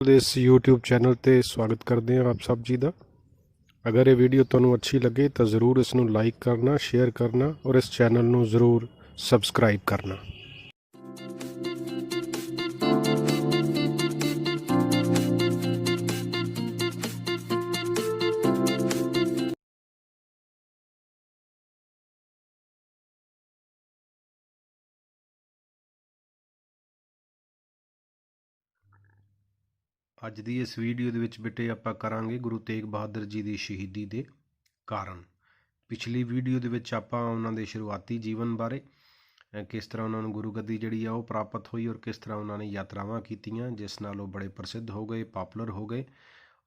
इस YouTube channel ਤੇ ਸਵਾਗਤ ਕਰਦੇ ਹਾਂ ਆਪ ਸਭ ਜੀ ਦਾ। ਅਗਰ ਇਹ ਵੀਡੀਓ ਤੁਹਾਨੂੰ ਅੱਛੀ ਲੱਗੇ ਤਾਂ ਜ਼ਰੂਰ ਇਸ ਨੂੰ ਲਾਈਕ ਕਰਨਾ, ਸ਼ੇਅਰ ਕਰਨਾ ਔਰ ਇਸ ਚੈਨਲ ਨੂੰ ਜ਼ਰੂਰ ਸਬਸਕ੍ਰਾਈਬ ਕਰਨਾ। ਅੱਜ ਦੀ ਇਸ ਵੀਡੀਓ ਦੇ ਵਿੱਚ ਬੇਟੇ ਆਪਾਂ ਕਰਾਂਗੇ ਗੁਰੂ ਤੇਗ ਬਹਾਦਰ ਜੀ ਦੀ ਸ਼ਹੀਦੀ ਦੇ ਕਾਰਨ। ਪਿਛਲੀ ਵੀਡੀਓ ਦੇ ਵਿੱਚ ਆਪਾਂ ਉਹਨਾਂ ਦੇ ਸ਼ੁਰੂਆਤੀ ਜੀਵਨ ਬਾਰੇ, ਕਿਸ ਤਰ੍ਹਾਂ ਉਹਨਾਂ ਨੂੰ ਗੁਰੂ ਗੱਦੀ ਜਿਹੜੀ ਆ ਉਹ ਪ੍ਰਾਪਤ ਹੋਈ ਔਰ ਕਿਸ ਤਰ੍ਹਾਂ ਉਹਨਾਂ ਨੇ ਯਾਤਰਾਵਾਂ ਕੀਤੀਆਂ ਜਿਸ ਨਾਲ ਉਹ ਬੜੇ ਪ੍ਰਸਿੱਧ ਹੋ ਗਏ, ਪਾਪੂਲਰ ਹੋ ਗਏ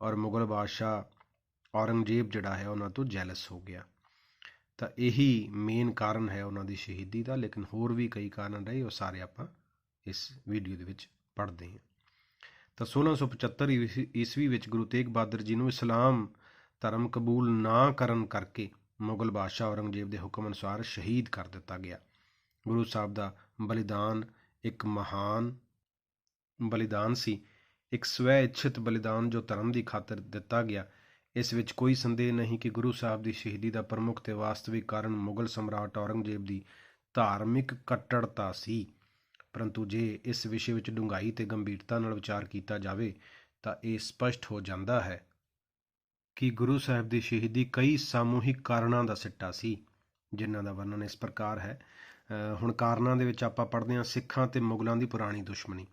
ਔਰ ਮੁਗਲ ਬਾਦਸ਼ਾਹ ਔਰੰਗਜ਼ੇਬ ਜਿਹੜਾ ਹੈ ਉਹਨਾਂ ਤੋਂ ਜੈਲਸ ਹੋ ਗਿਆ। ਤਾਂ ਇਹੀ ਮੇਨ ਕਾਰਨ ਹੈ ਉਹਨਾਂ ਦੀ ਸ਼ਹੀਦੀ ਦਾ, ਲੇਕਿਨ ਹੋਰ ਵੀ ਕਈ ਕਾਰਨ ਰਹੇ, ਉਹ ਸਾਰੇ ਆਪਾਂ ਇਸ ਵੀਡੀਓ ਦੇ ਵਿੱਚ ਪੜ੍ਹਦੇ ਹਾਂ। ਤਾਂ 1675 ਈਸਵੀ ਵਿੱਚ ਗੁਰੂ ਤੇਗ ਬਹਾਦਰ ਜੀ ਨੂੰ ਇਸਲਾਮ ਧਰਮ ਕਬੂਲ ਨਾ ਕਰਨ ਕਰਕੇ ਮੁਗਲ ਬਾਦਸ਼ਾਹ ਔਰੰਗਜ਼ੇਬ ਦੇ ਹੁਕਮ ਅਨੁਸਾਰ ਸ਼ਹੀਦ ਕਰ ਦਿੱਤਾ ਗਿਆ। ਗੁਰੂ ਸਾਹਿਬ ਦਾ ਬਲੀਦਾਨ ਇੱਕ ਮਹਾਨ ਬਲੀਦਾਨ ਸੀ, ਇੱਕ ਸਵੈ ਇੱਛਿਤ ਬਲੀਦਾਨ ਜੋ ਧਰਮ ਦੀ ਖਾਤਰ ਦਿੱਤਾ ਗਿਆ। ਇਸ ਵਿੱਚ ਕੋਈ ਸੰਦੇਹ ਨਹੀਂ ਕਿ ਗੁਰੂ ਸਾਹਿਬ ਦੀ ਸ਼ਹੀਦੀ ਦਾ ਪ੍ਰਮੁੱਖ ਤੇ ਵਾਸਤਵਿਕ ਕਾਰਨ ਮੁਗਲ ਸਮਰਾਟ ਔਰੰਗਜ਼ੇਬ ਦੀ ਧਾਰਮਿਕ ਕੱਟੜਤਾ ਸੀ। ਪਰੰਤੂ ਜੇ ਇਸ ਵਿਸ਼ੇ ਵਿੱਚ ਡੂੰਘਾਈ ਤੇ ਗੰਭੀਰਤਾ ਨਾਲ ਵਿਚਾਰ ਕੀਤਾ ਜਾਵੇ ਤਾਂ ਇਹ ਸਪਸ਼ਟ ਹੋ ਜਾਂਦਾ ਹੈ ਕਿ ਗੁਰੂ ਸਾਹਿਬ ਦੀ ਸ਼ਹੀਦੀ ਕਈ ਸਾਮੂਹਿਕ ਕਾਰਨਾਂ ਦਾ ਸਿੱਟਾ ਸੀ, ਜਿਨ੍ਹਾਂ ਦਾ ਵਰਣਨ ਇਸ ਪ੍ਰਕਾਰ ਹੈ। ਹੁਣ ਕਾਰਨਾਂ ਦੇ ਵਿੱਚ ਆਪਾਂ ਪੜ੍ਹਦੇ ਹਾਂ ਸਿੱਖਾਂ ਤੇ ਮੁਗਲਾਂ ਦੀ ਪੁਰਾਣੀ ਦੁਸ਼ਮਣੀ।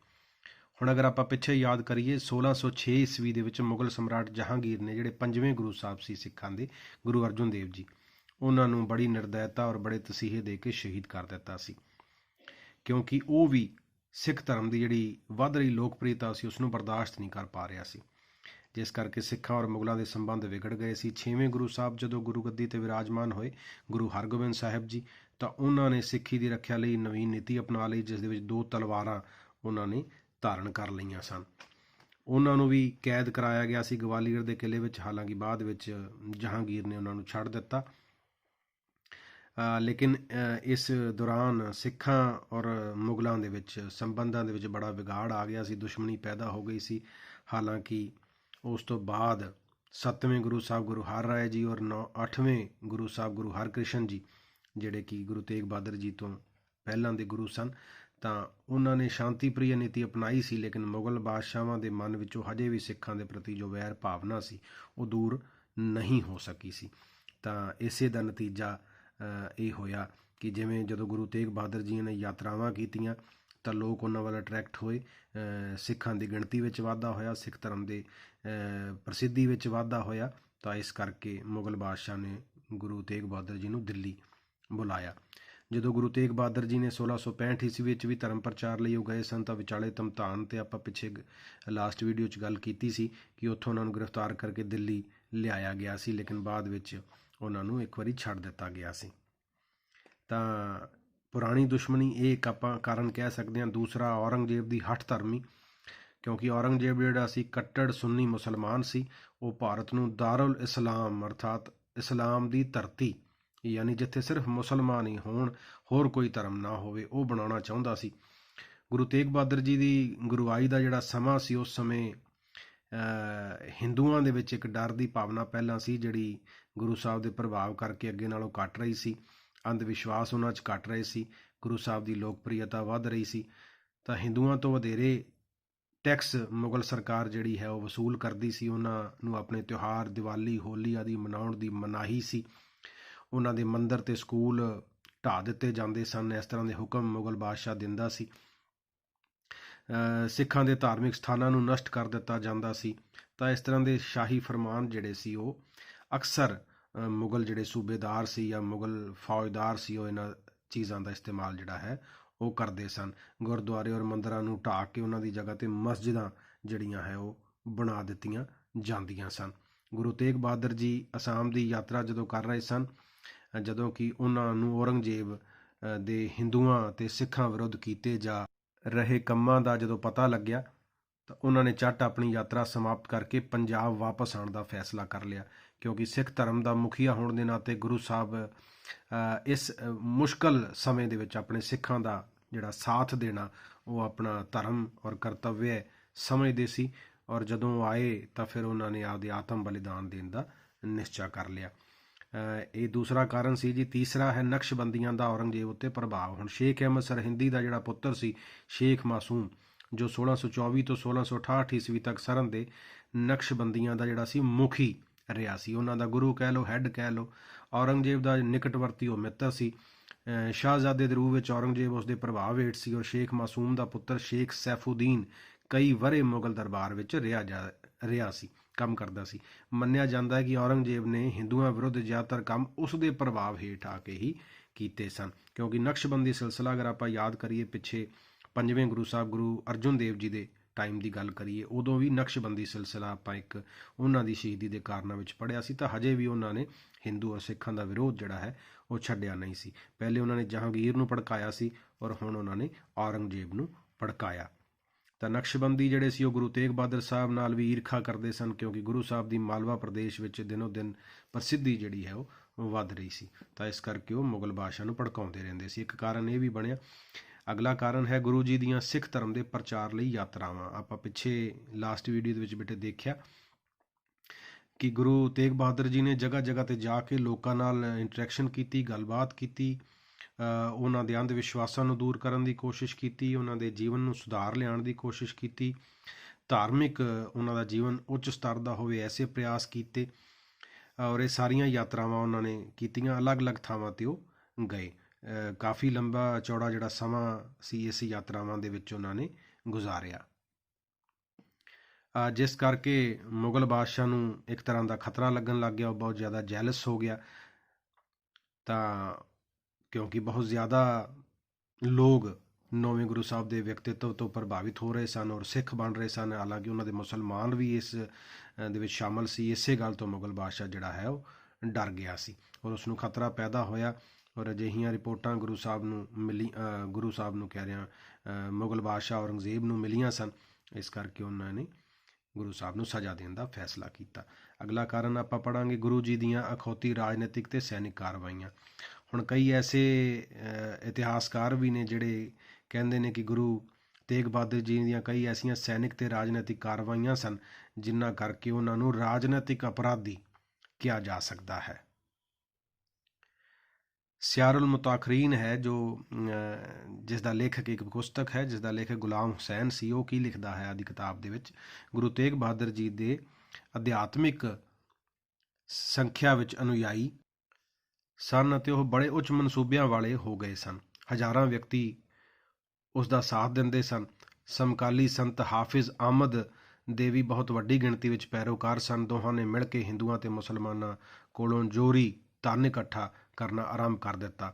ਹੁਣ ਅਗਰ ਆਪਾਂ ਪਿੱਛੇ ਯਾਦ ਕਰੀਏ 1606 ਈਸਵੀ ਦੇ ਵਿੱਚ ਮੁਗਲ ਸਮਰਾਟ ਜਹਾਂਗੀਰ ਨੇ, ਜਿਹੜੇ 5ਵੇਂ ਗੁਰੂ ਸਾਹਿਬ ਸੀ ਸਿੱਖਾਂ ਦੇ, ਗੁਰੂ ਅਰਜਨ ਦੇਵ ਜੀ, ਉਹਨਾਂ ਨੂੰ ਬੜੀ ਨਿਰਦੈਤਾ ਔਰ ਬੜੇ ਤਸੀਹੇ ਦੇ ਕੇ ਸ਼ਹੀਦ ਕਰ ਦਿੱਤਾ ਸੀ, ਕਿਉਂਕਿ ਉਹ ਵੀ ਸਿੱਖ ਧਰਮ ਦੀ ਜਿਹੜੀ ਵੱਧ ਰਹੀ ਲੋਕਪ੍ਰਿਯਤਾ ਸੀ ਉਸ ਨੂੰ ਬਰਦਾਸ਼ਤ ਨਹੀਂ ਕਰ ਪਾ ਰਿਹਾ ਸੀ। ਜਿਸ ਕਰਕੇ ਸਿੱਖਾਂ ਔਰ ਮੁਗਲਾਂ ਦੇ ਸੰਬੰਧ ਵਿਗੜ ਗਏ ਸੀ। 6ਵੇਂ ਗੁਰੂ ਸਾਹਿਬ ਜਦੋਂ ਗੁਰੂ ਗੱਦੀ ਤੇ ਵਿਰਾਜਮਾਨ ਹੋਏ, ਗੁਰੂ ਹਰਗੋਬਿੰਦ ਸਾਹਿਬ ਜੀ, ਤਾਂ ਉਹਨਾਂ ਨੇ ਸਿੱਖੀ ਦੀ ਰੱਖਿਆ ਲਈ ਨਵੀਨ ਨੀਤੀ ਅਪਣਾ ਲਈ, ਜਿਸ ਦੇ ਵਿੱਚ 2 ਤਲਵਾਰਾਂ ਉਹਨਾਂ ਨੇ ਧਾਰਨ ਕਰ ਲਈਆਂ ਸਨ। ਉਹਨਾਂ ਨੂੰ ਵੀ ਕੈਦ ਕਰਾਇਆ ਗਿਆ ਸੀ ਗਵਾਲੀਅਰ ਦੇ ਕਿਲੇ ਵਿੱਚ, ਹਾਲਾਂਕਿ ਬਾਅਦ ਵਿੱਚ ਜਹਾਂਗੀਰ ਨੇ ਉਹਨਾਂ ਨੂੰ ਛੱਡ ਦਿੱਤਾ। ਲੇਕਿਨ ਇਸ ਦੌਰਾਨ ਸਿੱਖਾਂ ਔਰ ਮੁਗਲਾਂ ਦੇ ਵਿੱਚ ਸੰਬੰਧਾਂ ਦੇ ਵਿੱਚ ਬੜਾ ਵਿਗਾੜ ਆ ਗਿਆ ਸੀ, ਦੁਸ਼ਮਣੀ ਪੈਦਾ ਹੋ ਗਈ ਸੀ। ਹਾਲਾਂਕਿ ਉਸ ਤੋਂ ਬਾਅਦ 7ਵੇਂ ਗੁਰੂ ਸਾਹਿਬ ਗੁਰੂ ਹਰ ਰਾਏ ਜੀ ਔਰ 8ਵੇਂ ਗੁਰੂ ਸਾਹਿਬ ਗੁਰੂ ਹਰਕ੍ਰਿਸ਼ਨ ਜੀ, ਜਿਹੜੇ ਕਿ ਗੁਰੂ ਤੇਗ ਬਹਾਦਰ ਜੀ ਤੋਂ ਪਹਿਲਾਂ ਦੇ ਗੁਰੂ ਸਨ, ਤਾਂ ਉਹਨਾਂ ਨੇ ਸ਼ਾਂਤੀ ਪ੍ਰਿਯ ਨੀਤੀ ਅਪਣਾਈ ਸੀ। ਲੇਕਿਨ ਮੁਗਲ ਬਾਦਸ਼ਾਹਾਂ ਦੇ ਮਨ ਵਿੱਚੋਂ ਹਜੇ ਵੀ ਸਿੱਖਾਂ ਦੇ ਪ੍ਰਤੀ ਜੋ ਵੈਰ ਭਾਵਨਾ ਸੀ ਉਹ ਦੂਰ ਨਹੀਂ ਹੋ ਸਕੀ ਸੀ। ਤਾਂ ਇਸੇ ਦਾ ਨਤੀਜਾ ਇਹ ਹੋਇਆ ਕਿ ਜਿਵੇਂ ਜਦੋਂ ਗੁਰੂ ਤੇਗ ਬਹਾਦਰ ਜੀ ਨੇ ਯਾਤਰਾਵਾਂ ਕੀਤੀਆਂ ਤਾਂ ਲੋਕ ਉਹਨਾਂ ਵੱਲ ਅਟਰੈਕਟ ਹੋਏ, ਸਿੱਖਾਂ ਦੀ ਗਿਣਤੀ ਵਿੱਚ ਵਾਧਾ ਹੋਇਆ, ਸਿੱਖ ਧਰਮ ਦੇ ਪ੍ਰਸਿੱਧੀ ਵਿੱਚ ਵਾਧਾ ਹੋਇਆ। ਤਾਂ ਇਸ ਕਰਕੇ ਮੁਗਲ ਬਾਦਸ਼ਾਹ ਨੇ ਗੁਰੂ ਤੇਗ ਬਹਾਦਰ ਜੀ ਨੂੰ ਦਿੱਲੀ ਬੁਲਾਇਆ। ਜਦੋਂ ਗੁਰੂ ਤੇਗ ਬਹਾਦਰ ਜੀ ਨੇ 1665 ਈਸਵੀ ਵਿੱਚ ਵੀ ਧਰਮ ਪ੍ਰਚਾਰ ਲਈ ਉਹ ਗਏ ਸਨ, ਤਾਂ ਵਿਚਾਲੇ ਧਮਤਾਨ ਤੇ ਆਪਾਂ ਪਿੱਛੇ ਲਾਸਟ ਵੀਡੀਓ 'ਚ ਗੱਲ ਕੀਤੀ ਸੀ ਕਿ ਉੱਥੋਂ ਉਹਨਾਂ ਨੂੰ ਗ੍ਰਿਫਤਾਰ ਕਰਕੇ ਦਿੱਲੀ ਲਿਆਇਆ ਗਿਆ ਸੀ, ਲੇਕਿਨ ਬਾਅਦ ਵਿੱਚ ਉਹਨਾਂ ਨੂੰ ਇੱਕ ਵਾਰੀ ਛੱਡ ਦਿੱਤਾ ਗਿਆ ਸੀ। ਤਾਂ ਪੁਰਾਣੀ ਦੁਸ਼ਮਣੀ ਇਹ ਇੱਕ ਆਪਾਂ ਕਾਰਨ ਕਹਿ ਸਕਦੇ ਹਾਂ। ਦੂਸਰਾ, ਔਰੰਗਜ਼ੇਬ ਦੀ ਹੱਠ ਧਰਮੀ, ਕਿਉਂਕਿ ਔਰੰਗਜ਼ੇਬ ਜਿਹੜਾ ਸੀ ਕੱਟੜ ਸੁੰਨੀ ਮੁਸਲਮਾਨ ਸੀ। ਉਹ ਭਾਰਤ ਨੂੰ ਦਾਰੁਲ ਇਸਲਾਮ ਅਰਥਾਤ ਇਸਲਾਮ ਦੀ ਧਰਤੀ, ਯਾਨੀ ਜਿੱਥੇ ਸਿਰਫ ਮੁਸਲਮਾਨ ਹੀ ਹੋਣ, ਹੋਰ ਕੋਈ ਧਰਮ ਨਾ ਹੋਵੇ, ਉਹ ਬਣਾਉਣਾ ਚਾਹੁੰਦਾ ਸੀ। ਗੁਰੂ ਤੇਗ ਬਹਾਦਰ ਜੀ ਦੀ ਗੁਰੂਆਈ ਦਾ ਜਿਹੜਾ ਸਮਾਂ ਸੀ, ਉਸ ਸਮੇਂ ਹਿੰਦੂਆਂ ਦੇ ਵਿੱਚ ਇੱਕ ਡਰ ਦੀ ਭਾਵਨਾ ਪਹਿਲਾਂ ਸੀ, ਜਿਹੜੀ ਗੁਰੂ ਸਾਹਿਬ ਦੇ ਪ੍ਰਭਾਵ ਕਰਕੇ ਅੱਗੇ ਨਾਲੋਂ ਘਟ ਰਹੀ ਸੀ। ਅੰਧ ਵਿਸ਼ਵਾਸ ਉਹਨਾਂ 'ਚ ਘਟ ਰਹੇ ਸੀ, ਗੁਰੂ ਸਾਹਿਬ ਦੀ ਲੋਕਪ੍ਰਿਯਤਾ ਵੱਧ ਰਹੀ ਸੀ। ਤਾਂ ਹਿੰਦੂਆਂ ਤੋਂ ਵਧੇਰੇ ਟੈਕਸ ਮੁਗਲ ਸਰਕਾਰ ਜਿਹੜੀ ਹੈ ਉਹ ਵਸੂਲ ਕਰਦੀ ਸੀ। ਉਹਨਾਂ ਨੂੰ ਆਪਣੇ ਤਿਉਹਾਰ ਦੀਵਾਲੀ, ਹੋਲੀ ਆਦਿ ਮਨਾਉਣ ਦੀ ਮਨਾਹੀ ਸੀ। ਉਹਨਾਂ ਦੇ ਮੰਦਰ ਤੇ ਸਕੂਲ ਢਾਹ ਦਿੱਤੇ ਜਾਂਦੇ ਸਨ। ਇਸ ਤਰ੍ਹਾਂ ਦੇ ਹੁਕਮ ਮੁਗਲ ਬਾਦਸ਼ਾਹ ਦਿੰਦਾ ਸੀ। ਸਿੱਖਾਂ ਦੇ ਧਾਰਮਿਕ ਸਥਾਨਾਂ ਨੂੰ ਨਸ਼ਟ ਕਰ ਦਿੱਤਾ ਜਾਂਦਾ ਸੀ। ਤਾਂ ਇਸ ਤਰ੍ਹਾਂ ਦੇ ਸ਼ਾਹੀ ਫਰਮਾਨ ਜਿਹੜੇ ਸੀ ਉਹ ਅਕਸਰ ਮੁਗਲ ਜਿਹੜੇ ਸੂਬੇਦਾਰ ਸੀ ਜਾਂ ਮੁਗਲ ਫੌਜਦਾਰ ਸੀ, ਉਹ ਇਹਨਾਂ ਚੀਜ਼ਾਂ ਦਾ ਇਸਤੇਮਾਲ ਜਿਹੜਾ ਹੈ ਉਹ ਕਰਦੇ ਸਨ। ਗੁਰਦੁਆਰੇ ਔਰ ਮੰਦਰਾਂ ਨੂੰ ਢਾਹ ਕੇ ਉਹਨਾਂ ਦੀ ਜਗ੍ਹਾ 'ਤੇ ਮਸਜਿਦਾਂ ਜਿਹੜੀਆਂ ਹੈ ਉਹ ਬਣਾ ਦਿੱਤੀਆਂ ਜਾਂਦੀਆਂ ਸਨ। ਗੁਰੂ ਤੇਗ ਬਹਾਦਰ ਜੀ ਅਸਾਮ ਦੀ ਯਾਤਰਾ ਜਦੋਂ ਕਰ ਰਹੇ ਸਨ, ਜਦੋਂ ਕਿ ਉਹਨਾਂ ਨੂੰ ਔਰੰਗਜ਼ੇਬ ਦੇ ਹਿੰਦੂਆਂ ਤੇ ਸਿੱਖਾਂ ਵਿਰੁੱਧ ਕੀਤੇ ਜਾ ਰਹੇ ਕੰਮਾਂ ਦਾ ਜਦੋਂ ਪਤਾ ਲੱਗਿਆ, ਤਾਂ ਉਹਨਾਂ ਨੇ ਝੱਟ ਆਪਣੀ ਯਾਤਰਾ ਸਮਾਪਤ ਕਰਕੇ ਪੰਜਾਬ ਵਾਪਸ ਆਉਣ ਦਾ ਫੈਸਲਾ ਕਰ ਲਿਆ, ਕਿਉਂਕਿ ਸਿੱਖ ਧਰਮ ਦਾ ਮੁਖੀਆ ਹੋਣ ਦੇ ਨਾਤੇ ਗੁਰੂ ਸਾਹਿਬ ਇਸ ਮੁਸ਼ਕਲ ਸਮੇਂ ਦੇ ਵਿੱਚ ਆਪਣੇ ਸਿੱਖਾਂ ਦਾ ਜਿਹੜਾ ਸਾਥ ਦੇਣਾ ਉਹ ਆਪਣਾ ਧਰਮ ਔਰ ਕਰਤੱਵਯ ਸਮਝਦੇ ਸੀ। ਔਰ ਜਦੋਂ ਆਏ ਤਾਂ ਫਿਰ ਉਹਨਾਂ ਨੇ ਆਪਦੇ ਆਤਮ ਬਲੀਦਾਨ ਦੇਣ ਦਾ ਨਿਸ਼ਚਾ ਕਰ ਲਿਆ। ਇਹ ਦੂਸਰਾ ਕਾਰਨ ਸੀ ਜੀ। ਤੀਸਰਾ ਹੈ ਨਕਸ਼ਬੰਦੀਆਂ ਦਾ ਔਰੰਗਜ਼ੇਬ ਉੱਤੇ ਪ੍ਰਭਾਵ। ਹੁਣ ਸ਼ੇਖ ਅਹਿਮਦ ਸਰਹਿੰਦੀ ਦਾ ਜਿਹੜਾ ਪੁੱਤਰ ਸੀ ਸ਼ੇਖ ਮਾਸੂਮ, ਜੋ 1624 ਤੋਂ 1668 ਈਸਵੀ ਤੱਕ ਸਰਹੰਦ ਦੇ ਨਕਸ਼ਬੰਦੀਆਂ ਦਾ ਜਿਹੜਾ ਸੀ ਮੁਖੀ ਰਿਹਾ ਸੀ, ਉਹਨਾਂ ਦਾ ਗੁਰੂ ਕਹਿ ਲਓ, ਹੈੱਡ ਕਹਿ ਲਓ। ਔਰੰਗਜ਼ੇਬ ਦਾ ਨਿਕਟਵਰਤੀ ਉਹ ਮਿੱਤਰ ਸੀ। ਸ਼ਾਹਜ਼ਾਦੇ ਦੇ ਰੂਪ ਵਿੱਚ ਔਰੰਗਜ਼ੇਬ ਉਸ ਦੇ ਪ੍ਰਭਾਵ ਹੇਠ ਸੀ, ਔਰ ਸ਼ੇਖ ਮਾਸੂਮ ਦਾ ਪੁੱਤਰ ਸ਼ੇਖ ਸੈਫੂਦੀਨ ਕਈ ਵਰ੍ਹੇ ਮੁਗਲ ਦਰਬਾਰ ਵਿੱਚ ਰਿਹਾ ਸੀ, ਕੰਮ ਕਰਦਾ ਸੀ। ਮੰਨਿਆ ਜਾਂਦਾ ਹੈ ਕਿ ਔਰੰਗਜ਼ੇਬ ਨੇ ਹਿੰਦੂਆਂ ਵਿਰੁੱਧ ਜ਼ਿਆਦਾਤਰ ਕੰਮ ਉਸ ਦੇ ਪ੍ਰਭਾਵ ਹੇਠ ਆ ਕੇ ਹੀ ਕੀਤੇ ਸਨ, ਕਿਉਂਕਿ ਨਕਸ਼ਬੰਦੀ ਸਿਲਸਿਲਾ ਅਗਰ ਆਪਾਂ ਯਾਦ ਕਰੀਏ ਪਿੱਛੇ 5ਵੇਂ ਗੁਰੂ ਸਾਹਿਬ ਗੁਰੂ ਅਰਜਨ ਦੇਵ ਜੀ ਦੇ ਟਾਈਮ ਦੀ ਗੱਲ ਕਰੀਏ, ਉਦੋਂ ਵੀ ਨਕਸ਼ਬੰਦੀ ਸਿਲਸਿਲਾ ਆਪਾਂ ਇੱਕ ਉਹਨਾਂ ਦੀ ਸ਼ਹੀਦੀ ਦੇ ਕਾਰਨਾਂ ਵਿੱਚ ਪੜ੍ਹਿਆ ਸੀ, ਤਾਂ ਹਜੇ ਵੀ ਉਹਨਾਂ ਨੇ ਹਿੰਦੂ ਔਰ ਸਿੱਖਾਂ ਦਾ ਵਿਰੋਧ ਜਿਹੜਾ ਹੈ ਉਹ ਛੱਡਿਆ ਨਹੀਂ ਸੀ। ਪਹਿਲੇ ਉਹਨਾਂ ਨੇ ਜਹਾਂਗੀਰ ਨੂੰ ਭੜਕਾਇਆ ਸੀ ਔਰ ਹੁਣ ਉਹਨਾਂ ਨੇ ਔਰੰਗਜ਼ੇਬ ਨੂੰ ਭੜਕਾਇਆ। ਤਾਂ ਨਕਸ਼ਬੰਦੀ ਜਿਹੜੇ ਸੀ ਉਹ ਗੁਰੂ ਤੇਗ ਬਹਾਦਰ ਸਾਹਿਬ ਨਾਲ ਵੀ ਈਰਖਾ ਕਰਦੇ ਸਨ, ਕਿਉਂਕਿ ਗੁਰੂ ਸਾਹਿਬ ਦੀ ਮਾਲਵਾ ਪ੍ਰਦੇਸ਼ ਵਿੱਚ ਦਿਨੋ ਦਿਨ ਪ੍ਰਸਿੱਧੀ ਜਿਹੜੀ ਹੈ ਉਹ ਵੱਧ ਰਹੀ ਸੀ, ਤਾਂ ਇਸ ਕਰਕੇ ਉਹ ਮੁਗਲ ਬਾਦਸ਼ਾਹ ਨੂੰ ਭੜਕਾਉਂਦੇ ਰਹਿੰਦੇ ਸੀ। ਇੱਕ ਕਾਰਨ ਇਹ ਵੀ ਬਣਿਆ। ਅਗਲਾ ਕਾਰਨ ਹੈ ਗੁਰੂ ਜੀ ਦੀਆਂ ਸਿੱਖ ਧਰਮ ਦੇ ਪ੍ਰਚਾਰ ਲਈ ਯਾਤਰਾਵਾਂ। ਆਪਾਂ ਪਿੱਛੇ ਲਾਸਟ ਵੀਡੀਓ ਦੇ ਵਿੱਚ ਬੇਟੇ ਦੇਖਿਆ ਕਿ ਗੁਰੂ ਤੇਗ ਬਹਾਦਰ ਜੀ ਨੇ ਜਗ੍ਹਾ ਜਗ੍ਹਾ 'ਤੇ ਜਾ ਕੇ ਲੋਕਾਂ ਨਾਲ ਇੰਟਰੈਕਸ਼ਨ ਕੀਤੀ, ਗੱਲਬਾਤ ਕੀਤੀ, ਉਹਨਾਂ ਦੇ ਅੰਧ ਵਿਸ਼ਵਾਸਾਂ ਨੂੰ ਦੂਰ ਕਰਨ ਦੀ ਕੋਸ਼ਿਸ਼ ਕੀਤੀ, ਉਹਨਾਂ ਦੇ ਜੀਵਨ ਨੂੰ ਸੁਧਾਰ ਲਿਆਉਣ ਦੀ ਕੋਸ਼ਿਸ਼ ਕੀਤੀ, ਧਾਰਮਿਕ ਉਹਨਾਂ ਦਾ ਜੀਵਨ ਉੱਚ ਸਤਰ ਦਾ ਹੋਵੇ ਐਸੇ ਪ੍ਰਯਾਸ ਕੀਤੇ, ਔਰ ਇਹ ਸਾਰੀਆਂ ਯਾਤਰਾਵਾਂ ਉਹਨਾਂ ਨੇ ਕੀਤੀਆਂ। ਅਲੱਗ-ਅਲੱਗ ਥਾਵਾਂ 'ਤੇ ਉਹ ਗਏ। ਕਾਫੀ ਲੰਬਾ ਚੌੜਾ ਜਿਹੜਾ ਸਮਾਂ ਸੀ ਇਸ ਯਾਤਰਾਵਾਂ ਦੇ ਵਿੱਚ ਉਹਨਾਂ ਨੇ ਗੁਜ਼ਾਰਿਆ, ਜਿਸ ਕਰਕੇ ਮੁਗਲ ਬਾਦਸ਼ਾਹ ਨੂੰ ਇੱਕ ਤਰ੍ਹਾਂ ਦਾ ਖਤਰਾ ਲੱਗਣ ਲੱਗ ਗਿਆ। ਉਹ ਬਹੁਤ ਜ਼ਿਆਦਾ ਜੈਲਸ ਹੋ ਗਿਆ, ਤਾਂ ਕਿਉਂਕਿ ਬਹੁਤ ਜ਼ਿਆਦਾ ਲੋਕ 9ਵੇਂ ਗੁਰੂ ਸਾਹਿਬ ਦੇ ਵਿਅਕਤੀਤਵ ਤੋਂ ਪ੍ਰਭਾਵਿਤ ਹੋ ਰਹੇ ਸਨ ਔਰ ਸਿੱਖ ਬਣ ਰਹੇ ਸਨ, ਹਾਲਾਂਕਿ ਉਹਨਾਂ ਦੇ ਮੁਸਲਮਾਨ ਵੀ ਇਸ ਦੇ ਵਿੱਚ ਸ਼ਾਮਲ ਸੀ। ਇਸੇ ਗੱਲ ਤੋਂ ਮੁਗਲ ਬਾਦਸ਼ਾਹ ਜਿਹੜਾ ਹੈ ਉਹ ਡਰ ਗਿਆ ਸੀ ਔਰ ਉਸ ਨੂੰ ਖਤਰਾ ਪੈਦਾ ਹੋਇਆ, ਔਰ ਅਜਿਹੀਆਂ ਰਿਪੋਰਟਾਂ ਗੁਰੂ ਸਾਹਿਬ ਨੂੰ ਕਹਿ ਰਿਹਾ ਮੁਗਲ ਬਾਦਸ਼ਾਹ ਔਰੰਗਜ਼ੇਬ ਨੂੰ ਮਿਲੀਆਂ ਸਨ। ਇਸ ਕਰਕੇ ਉਹਨਾਂ ਨੇ ਗੁਰੂ ਸਾਹਿਬ ਨੂੰ ਸਜ਼ਾ ਦੇਣ ਦਾ ਫੈਸਲਾ ਕੀਤਾ। ਅਗਲਾ ਕਾਰਨ ਆਪਾਂ ਪੜ੍ਹਾਂਗੇ ਗੁਰੂ ਜੀ ਦੀਆਂ ਅਖੌਤੀ ਰਾਜਨੀਤਿਕ ਤੇ ਸੈਨਿਕ ਕਾਰਵਾਈਆਂ। ਹੁਣ ਕਈ ਐਸੇ ਇਤਿਹਾਸਕਾਰ ਵੀ ਨੇ ਜਿਹੜੇ ਕਹਿੰਦੇ ਨੇ ਕਿ ਗੁਰੂ ਤੇਗ ਬਹਾਦਰ ਜੀ ਦੀਆਂ ਕਈ ਐਸੀਆਂ ਸੈਨਿਕ ਤੇ ਰਾਜਨੀਤਿਕ ਕਾਰਵਾਈਆਂ ਸਨ ਜਿਨ੍ਹਾਂ ਕਰਕੇ ਉਹਨਾਂ ਨੂੰ ਰਾਜਨੀਤਿਕ ਅਪਰਾਧੀ ਕਿਹਾ ਜਾ ਸਕਦਾ ਹੈ। ਸਿਆਰੁਲ ਮੁਤਾਖਰੀਨ ਹੈ ਜੋ ਜਿਸ ਦਾ ਲੇਖਕ ਇੱਕ ਪੁਸਤਕ ਹੈ, ਜਿਸ ਦਾ ਲੇਖਕ ਗੁਲਾਮ ਹੁਸੈਨ ਸੀ। ਉਹ ਕੀ ਲਿਖਦਾ ਹੈ ਆਦੀ ਕਿਤਾਬ ਦੇ ਵਿੱਚ, ਗੁਰੂ ਤੇਗ ਬਹਾਦਰ ਜੀ ਦੇ ਅਧਿਆਤਮਿਕ ਸੰਖਿਆ ਵਿੱਚ ਅਨੁਯਾਈ ਸਨ ਅਤੇ ਉਹ ਬੜੇ ਉੱਚ ਮਨਸੂਬਿਆਂ ਵਾਲੇ ਹੋ ਗਏ ਸਨ। ਹਜ਼ਾਰਾਂ ਵਿਅਕਤੀ ਉਸ ਦਾ ਸਾਥ ਦਿੰਦੇ ਸਨ। ਸਮਕਾਲੀ ਸੰਤ ਹਾਫਿਜ਼ ਅਹਿਮਦ ਦੇ ਵੀ ਬਹੁਤ ਵੱਡੀ ਗਿਣਤੀ ਵਿੱਚ ਪੈਰੋਕਾਰ ਸਨ। ਦੋਹਾਂ ਨੇ ਮਿਲ ਕੇ ਹਿੰਦੂਆਂ ਤੇ ਮੁਸਲਮਾਨਾਂ ਕੋਲੋਂ ਜੋਰੀ ਧਨ ਇਕੱਠਾ ਕਰਨਾ ਆਰੰਭ ਕਰ ਦਿੱਤਾ।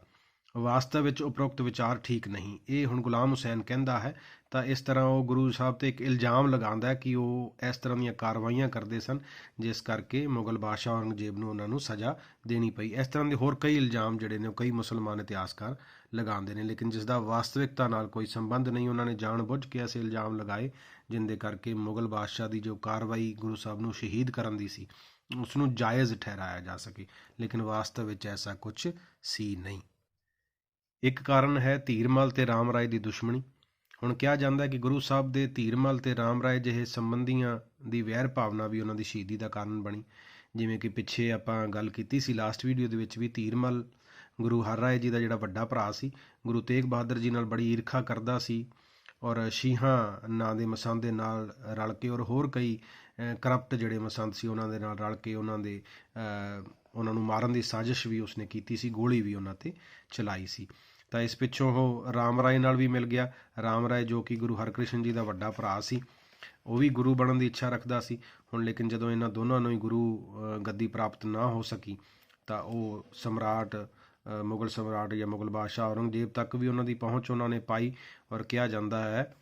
ਵਾਸਤਵ ਵਿੱਚ ਉਪਰੋਕਤ ਵਿਚਾਰ ਠੀਕ ਨਹੀਂ, ਇਹ ਹੁਣ ਗੁਲਾਮ ਹੁਸੈਨ ਕਹਿੰਦਾ ਹੈ। ਤਾਂ ਇਸ ਤਰ੍ਹਾਂ ਉਹ ਗੁਰੂ ਸਾਹਿਬ 'ਤੇ ਇੱਕ ਇਲਜ਼ਾਮ ਲਗਾਉਂਦਾ ਹੈ ਕਿ ਉਹ ਇਸ ਤਰ੍ਹਾਂ ਦੀਆਂ ਕਾਰਵਾਈਆਂ ਕਰਦੇ ਸਨ ਜਿਸ ਕਰਕੇ ਮੁਗਲ ਬਾਦਸ਼ਾਹ ਔਰੰਗਜ਼ੇਬ ਨੂੰ ਉਹਨਾਂ ਨੂੰ ਸਜ਼ਾ ਦੇਣੀ ਪਈ। ਇਸ ਤਰ੍ਹਾਂ ਦੇ ਹੋਰ ਕਈ ਇਲਜ਼ਾਮ ਜਿਹੜੇ ਨੇ ਉਹ ਕਈ ਮੁਸਲਮਾਨ ਇਤਿਹਾਸਕਾਰ ਲਗਾਉਂਦੇ ਨੇ, ਲੇਕਿਨ ਜਿਸ ਦਾ ਵਾਸਤਵਿਕਤਾ ਨਾਲ ਕੋਈ ਸੰਬੰਧ ਨਹੀਂ। ਉਹਨਾਂ ਨੇ ਜਾਣ ਬੁੱਝ ਕੇ ਐਸੇ ਇਲਜ਼ਾਮ ਲਗਾਏ ਜਿਨਦੇ ਕਰਕੇ ਮੁਗਲ ਬਾਦਸ਼ਾਹ ਦੀ ਜੋ ਕਾਰਵਾਈ ਗੁਰੂ ਸਾਹਿਬ ਨੂੰ ਸ਼ਹੀਦ ਕਰਨ ਦੀ ਸੀ ਉਸ ਨੂੰ ਜਾਇਜ਼ ਠਹਿਰਾਇਆ ਜਾ ਸਕੇ, ਲੇਕਿਨ ਵਾਸਤਵ ਵਿੱਚ ਐਸਾ ਕੁਝ ਸੀ ਨਹੀਂ। ਇੱਕ ਕਾਰਨ ਹੈ ਧੀਰਮਲ ਤੇ ਰਾਮ ਰਾਏ ਦੀ ਦੁਸ਼ਮਣੀ। ਹੁਣ ਕਿਹਾ ਜਾਂਦਾ ਹੈ ਕਿ ਗੁਰੂ ਸਾਹਿਬ ਦੇ ਧੀਰਮਲ ਤੇ ਰਾਮ ਰਾਏ ਜਿਹੇ ਸੰਬੰਧੀਆਂ ਦੀ ਵੈਰ ਭਾਵਨਾ ਵੀ ਉਹਨਾਂ ਦੀ ਸ਼ਹੀਦੀ ਦਾ ਕਾਰਨ ਬਣੀ। ਜਿਵੇਂ ਕਿ ਪਿੱਛੇ ਆਪਾਂ ਗੱਲ ਕੀਤੀ ਸੀ ਲਾਸਟ ਵੀਡੀਓ ਦੇ ਵਿੱਚ ਵੀ, ਧੀਰਮਲ ਗੁਰੂ ਹਰ ਰਾਏ ਜੀ ਦਾ ਜਿਹੜਾ ਵੱਡਾ ਭਰਾ ਸੀ, ਗੁਰੂ ਤੇਗ ਬਹਾਦਰ ਜੀ ਨਾਲ ਬੜੀ ਈਰਖਾ ਕਰਦਾ ਸੀ ਔਰ ਸ਼ੀਹਾਂ ਨਾਂ ਦੇ ਮਸੰਦ ਦੇ ਨਾਲ ਰਲ ਕੇ ਔਰ ਹੋਰ ਕਈ ਕਰਪਟ ਜਿਹੜੇ ਮਸੰਦ ਸੀ ਉਹਨਾਂ ਦੇ ਨਾਲ ਰਲ ਕੇ ਉਹਨਾਂ ਨੂੰ ਮਾਰਨ ਦੀ ਸਾਜ਼ਿਸ਼ ਵੀ ਉਸਨੇ ਕੀਤੀ ਸੀ, ਗੋਲੀ ਵੀ ਉਹਨਾਂ 'ਤੇ ਚਲਾਈ ਸੀ। ਤਾਂ ਇਸ ਪਿੱਛੋਂ ਉਹ ਰਾਮ ਰਾਏ ਨਾਲ ਵੀ ਮਿਲ ਗਿਆ। ਰਾਮ ਰਾਏ ਜੋ ਕਿ ਗੁਰੂ ਹਰਕ੍ਰਿਸ਼ਨ ਜੀ ਦਾ ਵੱਡਾ ਭਰਾ ਸੀ, ਉਹ ਵੀ ਗੁਰੂ ਬਣਨ ਦੀ ਇੱਛਾ ਰੱਖਦਾ ਸੀ। ਹੁਣ ਲੇਕਿਨ ਜਦੋਂ ਇਹਨਾਂ ਦੋਨਾਂ ਨੂੰ ਹੀ ਗੁਰੂ ਗੱਦੀ ਪ੍ਰਾਪਤ ਨਾ ਹੋ ਸਕੀ ਤਾਂ ਉਹ ਮੁਗਲ ਸਮਰਾਟ ਜਾਂ ਮੁਗਲ ਬਾਦਸ਼ਾਹ ਔਰੰਗਜ਼ੇਬ ਤੱਕ ਵੀ ਉਹਨਾਂ ਦੀ ਪਹੁੰਚ ਉਹਨਾਂ ਨੇ ਪਾਈ। ਔਰ ਕਿਹਾ ਜਾਂਦਾ ਹੈ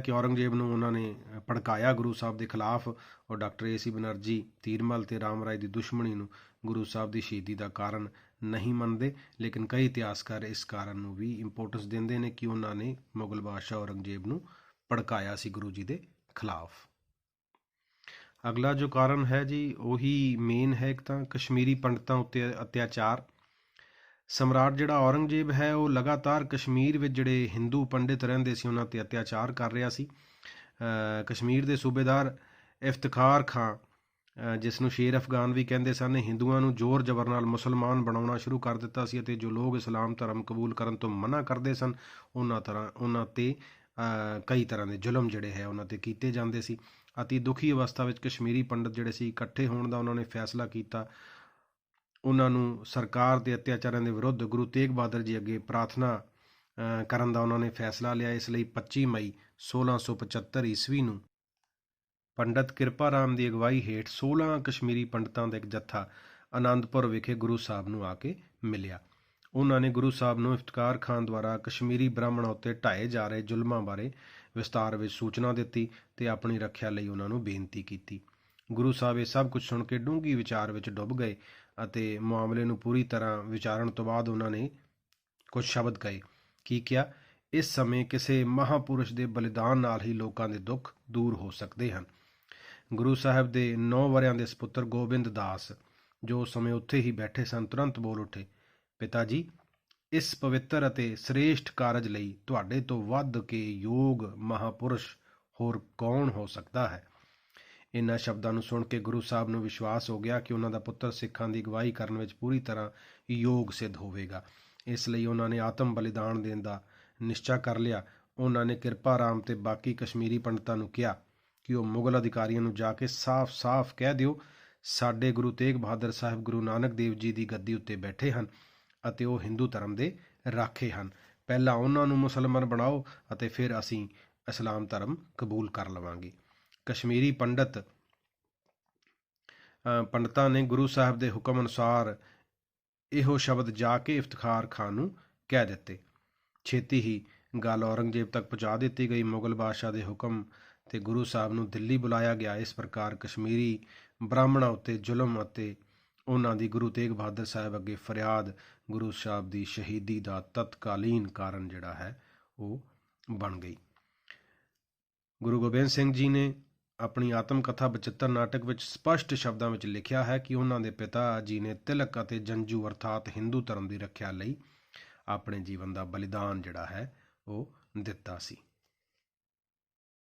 ਕਿ ਔਰੰਗਜ਼ੇਬ ਨੂੰ ਉਹਨਾਂ ਨੇ ਭੜਕਾਇਆ ਗੁਰੂ ਸਾਹਿਬ ਦੇ ਖਿਲਾਫ, ਔਰ ਡਾਕਟਰ AC ਬੈਨਰਜੀ ਧੀਰਮਲ ਤੇ ਰਾਮ ਰਾਏ ਦੀ ਦੁਸ਼ਮਣੀ ਨੂੰ ਗੁਰੂ ਸਾਹਿਬ ਦੀ ਸ਼ਹੀਦੀ ਦਾ ਕਾਰਨ ਨਹੀਂ ਮੰਨਦੇ, ਲੇਕਿਨ ਕਈ ਇਤਿਹਾਸਕਾਰ ਇਸ ਕਾਰਨ ਨੂੰ ਵੀ ਇੰਪੋਰਟੈਂਸ ਦਿੰਦੇ ਨੇ ਕਿ ਉਹਨਾਂ ਨੇ ਮੁਗਲ ਬਾਦਸ਼ਾਹ ਔਰੰਗਜ਼ੇਬ ਨੂੰ ਭੜਕਾਇਆ ਸੀ ਗੁਰੂ ਜੀ ਦੇ ਖਿਲਾਫ। ਅਗਲਾ ਜੋ ਕਾਰਨ ਹੈ ਜੀ ਉਹੀ ਮੇਨ ਹੈ, ਇੱਕ ਤਾਂ ਕਸ਼ਮੀਰੀ ਪੰਡਤਾਂ ਉੱਤੇ ਅਤਿਆਚਾਰ। ਸਮਰਾਟ ਜਿਹੜਾ ਔਰੰਗਜ਼ੇਬ ਹੈ ਉਹ ਲਗਾਤਾਰ ਕਸ਼ਮੀਰ ਵਿੱਚ ਜਿਹੜੇ ਹਿੰਦੂ ਪੰਡਿਤ ਰਹਿੰਦੇ ਸੀ ਉਹਨਾਂ 'ਤੇ ਅਤਿਆਚਾਰ ਕਰ ਰਿਹਾ ਸੀ। ਕਸ਼ਮੀਰ ਦੇ ਸੂਬੇਦਾਰ ਇਫਤਖਾਰ ਖਾਂ, ਜਿਸ ਨੂੰ ਸ਼ੇਰ ਅਫਗਾਨ ਵੀ ਕਹਿੰਦੇ ਸਨ, ਨੇ ਹਿੰਦੂਆਂ ਨੂੰ ਜ਼ੋਰ ਜ਼ਬਰ ਨਾਲ ਮੁਸਲਮਾਨ ਬਣਾਉਣਾ ਸ਼ੁਰੂ ਕਰ ਦਿੱਤਾ ਸੀ ਅਤੇ ਜੋ ਲੋਕ ਇਸਲਾਮ ਧਰਮ ਕਬੂਲ ਕਰਨ ਤੋਂ ਮਨ੍ਹਾ ਕਰਦੇ ਸਨ ਉਹਨਾਂ 'ਤੇ ਕਈ ਤਰ੍ਹਾਂ ਦੇ ਜ਼ੁਲਮ ਜਿਹੜੇ ਹੈ ਉਹਨਾਂ 'ਤੇ ਕੀਤੇ ਜਾਂਦੇ ਸੀ। ਅਤੀ ਦੁਖੀ ਅਵਸਥਾ ਵਿੱਚ ਕਸ਼ਮੀਰੀ ਪੰਡਤ ਜਿਹੜੇ ਸੀ ਇਕੱਠੇ ਹੋਣ ਦਾ ਉਹਨਾਂ ਨੇ ਫੈਸਲਾ ਕੀਤਾ। ਉਹਨਾਂ ਨੂੰ ਸਰਕਾਰ ਦੇ ਅਤਿਆਚਾਰਾਂ ਦੇ ਵਿਰੁੱਧ ਗੁਰੂ ਤੇਗ ਬਹਾਦਰ ਜੀ ਅੱਗੇ ਪ੍ਰਾਰਥਨਾ ਕਰਨ ਦਾ ਉਹਨਾਂ ਨੇ ਫੈਸਲਾ ਲਿਆ। ਇਸ ਲਈ 25 ਮਈ 1675 ਈਸਵੀ ਨੂੰ ਪੰਡਤ ਕਿਰਪਾ ਰਾਮ ਦੀ ਅਗਵਾਈ ਹੇਠ 16 ਕਸ਼ਮੀਰੀ ਪੰਡਤਾਂ ਦਾ ਇੱਕ ਜੱਥਾ ਆਨੰਦਪੁਰ ਵਿਖੇ ਗੁਰੂ ਸਾਹਿਬ ਨੂੰ ਆ ਕੇ ਮਿਲਿਆ। ਉਹਨਾਂ ਨੇ ਗੁਰੂ ਸਾਹਿਬ ਨੂੰ ਇਫਤਖਾਰ ਖਾਨ ਦੁਆਰਾ ਕਸ਼ਮੀਰੀ ਬ੍ਰਾਹਮਣਾਂ ਉੱਤੇ ਢਾਏ ਜਾ ਰਹੇ ਜ਼ੁਲਮਾਂ ਬਾਰੇ ਵਿਸਤਾਰ ਵਿੱਚ ਸੂਚਨਾ ਦਿੱਤੀ ਤੇ ਆਪਣੀ ਰੱਖਿਆ ਲਈ ਉਹਨਾਂ ਨੂੰ ਬੇਨਤੀ ਕੀਤੀ। ਗੁਰੂ ਸਾਹਿਬ ਇਹ ਸਭ ਕੁਝ ਸੁਣ ਕੇ ਡੂੰਘੀ ਵਿਚਾਰ ਵਿੱਚ ਡੁੱਬ ਗਏ ਅਤੇ ਮਾਮਲੇ ਨੂੰ ਪੂਰੀ ਤਰ੍ਹਾਂ ਵਿਚਾਰਨ ਤੋਂ ਬਾਅਦ ਉਹਨਾਂ ਨੇ ਕੁਝ ਸ਼ਬਦ ਕਹੇ। ਕੀ ਕਿਹਾ? ਇਸ ਸਮੇਂ ਕਿਸੇ ਮਹਾਂਪੁਰਸ਼ ਦੇ ਬਲੀਦਾਨ ਨਾਲ ਹੀ ਲੋਕਾਂ ਦੇ ਦੁੱਖ ਦੂਰ ਹੋ ਸਕਦੇ ਹਨ। ਗੁਰੂ ਸਾਹਿਬ ਦੇ 9 ਵਰ੍ਹਿਆਂ ਦੇ ਸਪੁੱਤਰ ਗੋਬਿੰਦ ਦਾਸ, ਜੋ ਉਸ ਸਮੇਂ ਉੱਥੇ ਹੀ ਬੈਠੇ ਸਨ, ਤੁਰੰਤ ਬੋਲ ਉੱਠੇ, ਪਿਤਾ ਜੀ, ਇਸ ਪਵਿੱਤਰ ਅਤੇ ਸ੍ਰੇਸ਼ਟ ਕਾਰਜ ਲਈ ਤੁਹਾਡੇ ਤੋਂ ਵੱਧ ਕੇ ਯੋਗ ਮਹਾਂਪੁਰਸ਼ ਹੋਰ ਕੌਣ ਹੋ ਸਕਦਾ ਹੈ? ਇਹਨਾਂ ਸ਼ਬਦਾਂ ਨੂੰ ਸੁਣ ਕੇ ਗੁਰੂ ਸਾਹਿਬ ਨੂੰ ਵਿਸ਼ਵਾਸ ਹੋ ਗਿਆ ਕਿ ਉਹਨਾਂ ਦਾ ਪੁੱਤਰ ਸਿੱਖਾਂ ਦੀ ਅਗਵਾਈ ਕਰਨ ਵਿੱਚ ਪੂਰੀ ਤਰ੍ਹਾਂ ਯੋਗ ਸਿੱਧ ਹੋਵੇਗਾ। ਇਸ ਲਈ ਉਹਨਾਂ ਨੇ ਆਤਮ ਬਲੀਦਾਨ ਦੇਣ ਦਾ ਨਿਸ਼ਚਾ ਕਰ ਲਿਆ। ਉਹਨਾਂ ਨੇ ਕਿਰਪਾ ਰਾਮ ਤੇ ਬਾਕੀ ਕਸ਼ਮੀਰੀ ਪੰਡਤਾਂ ਨੂੰ ਕਿਹਾ ਕਿ ਉਹ ਮੁਗਲ ਅਧਿਕਾਰੀਆਂ ਨੂੰ ਜਾ ਕੇ ਸਾਫ਼-ਸਾਫ਼ ਕਹਿ ਦਿਓ, ਸਾਡੇ ਗੁਰੂ ਤੇਗ ਬਹਾਦਰ ਸਾਹਿਬ ਗੁਰੂ ਨਾਨਕ ਦੇਵ ਜੀ ਦੀ ਗੱਦੀ ਉੱਤੇ ਬੈਠੇ ਹਨ ਅਤੇ ਉਹ ਹਿੰਦੂ ਧਰਮ ਦੇ ਰਾਖੇ ਹਨ। ਪਹਿਲਾਂ ਉਹਨਾਂ ਨੂੰ ਮੁਸਲਮਾਨ ਬਣਾਓ ਅਤੇ ਫਿਰ ਅਸੀਂ ਇਸਲਾਮ ਧਰਮ ਕਬੂਲ ਕਰ ਲਵਾਂਗੇ। ਕਸ਼ਮੀਰੀ ਪੰਡਤਾਂ ਨੇ ਗੁਰੂ ਸਾਹਿਬ ਦੇ ਹੁਕਮ ਅਨੁਸਾਰ ਇਹੋ ਸ਼ਬਦ ਜਾ ਕੇ ਇਫਤਖਾਰ ਖਾਨ ਨੂੰ ਕਹਿ ਦਿੱਤੇ। ਛੇਤੀ ਹੀ ਗੱਲ ਔਰੰਗਜ਼ੇਬ ਤੱਕ ਪਹੁੰਚਾ ਦਿੱਤੀ ਗਈ। ਮੁਗਲ ਬਾਦਸ਼ਾਹ ਦੇ ਹੁਕਮ ਤੇ ਗੁਰੂ ਸਾਹਿਬ ਨੂੰ ਦਿੱਲੀ ਬੁਲਾਇਆ ਗਿਆ। ਇਸ ਪ੍ਰਕਾਰ ਕਸ਼ਮੀਰੀ ਬ੍ਰਾਹਮਣਾਂ ਉੱਤੇ ਜ਼ੁਲਮ ਅਤੇ ਉਹਨਾਂ ਦੀ ਗੁਰੂ ਤੇਗ ਬਹਾਦਰ ਸਾਹਿਬ ਅੱਗੇ ਫਰਿਆਦ ਗੁਰੂ ਸਾਹਿਬ ਦੀ ਸ਼ਹੀਦੀ ਦਾ ਤਤਕਾਲੀਨ ਕਾਰਨ ਜਿਹੜਾ ਹੈ ਉਹ ਬਣ ਗਈ। ਗੁਰੂ ਗੋਬਿੰਦ ਸਿੰਘ ਜੀ ਨੇ ਆਪਣੀ ਆਤਮ ਕਥਾ ਬਚਿੱਤਰ ਨਾਟਕ ਵਿੱਚ ਸਪਸ਼ਟ ਸ਼ਬਦਾਂ ਵਿੱਚ ਲਿਖਿਆ ਹੈ ਕਿ ਉਹਨਾਂ ਦੇ ਪਿਤਾ ਜੀ ਨੇ ਤਿਲਕ ਅਤੇ ਜੰਜੂ ਅਰਥਾਤ ਹਿੰਦੂ ਧਰਮ ਦੀ ਰੱਖਿਆ ਲਈ ਆਪਣੇ ਜੀਵਨ ਦਾ ਬਲੀਦਾਨ ਜਿਹੜਾ ਹੈ ਉਹ ਦਿੱਤਾ ਸੀ।